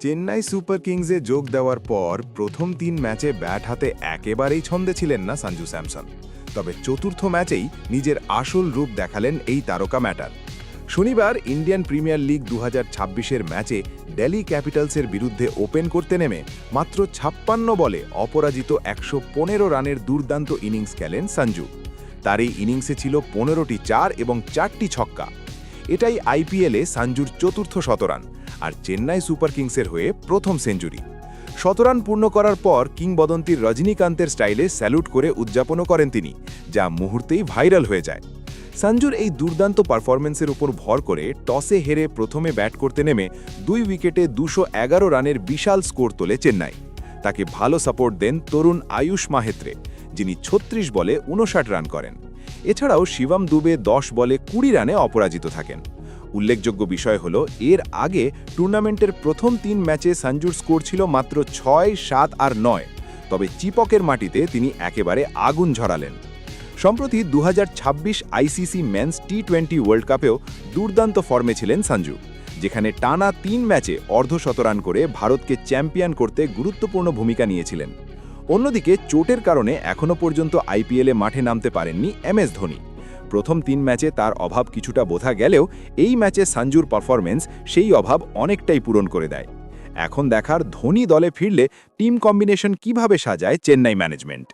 Chennai super কিংসে যোগ দেওয়ার পর প্রথম ৩ ম্যাচে ব্যাট হাতে একেবারেই ছন্দে ছিলেন না সঞ্জু স্যামসন। তবে চতুর্থ ম্যাচেই নিজের আসল রূপ দেখালেন এই তারকা ম্যাটার। শনিবার ইন্ডিয়ান প্রিমিয়ার লিগ ২০২৬-এর ম্যাচে দিল্লি ক্যাপিটালসের বিরুদ্ধে ওপেন করতে নেমে মাত্র ৫৬ বলে অপরাজিত ১১৫ রানের দুর্দান্ত ইনিংস খেলেন সঞ্জু। তার এই ইনিংসে ছিল ১৫টি চার এবং ৪টি ছক্কা। এটাই আইপিএলে সঞ্জুর চতুর্থ শতরান আর চেন্নাই সুপার কিংসের হয়ে প্রথম সেঞ্চুরি। শতরান পূর্ণ করার পর কিংবদন্তির রজনীকান্তের স্টাইলে স্যালুট করে উদযাপনও করেন তিনি, যা মুহূর্তেই ভাইরাল হয়ে যায়। সঞ্জুর এই দুর্দান্ত পারফরম্যান্সের উপর ভর করে টসে হেরে প্রথমে ব্যাট করতে নেমে ২ উইকেটে ২১১ রানের বিশাল স্কোর তোলে চেন্নাই। তাকে ভালো সাপোর্ট দেন তরুণ আয়ুষ মাহেত্রে, যিনি ৩৬ বলে ৫৯ রান করেন। এছাড়াও শিবম দুবে ১০ বলে ২০ রানে অপরাজিত থাকেন। উল্লেখযোগ্য বিষয় হল, এর আগে টুর্নামেন্টের প্রথম ৩ ম্যাচে সঞ্জুর স্কোর ছিল মাত্র ৬, ৭ আর ৯। তবে চিপকের মাটিতে তিনি একেবারে আগুন ঝরালেন। সম্প্রতি ২০২৬ আইসিসি মেন্স টি-20 ওয়ার্ল্ড কাপেও দুর্দান্ত ফর্মে ছিলেন সঞ্জু, যেখানে টানা ৩ ম্যাচে অর্ধশতরান করে ভারতকে চ্যাম্পিয়ন করতে গুরুত্বপূর্ণ ভূমিকা নিয়েছিলেন। অন্যদিকে চোটের কারণে এখনও পর্যন্ত আইপিএলে মাঠে নামতে পারেননি এমএস ধোনি। প্রথম ৩ ম্যাচে তার অভাব কিছুটা বোঝা গেলেও এই ম্যাচে সঞ্জুর পারফরম্যান্স সেই অভাব অনেকটাই পূরণ করে দেয়। এখন দেখার ধোনি দলে ফিরলে টিম কম্বিনেশন কিভাবে সাজায় চেন্নাই ম্যানেজমেন্ট।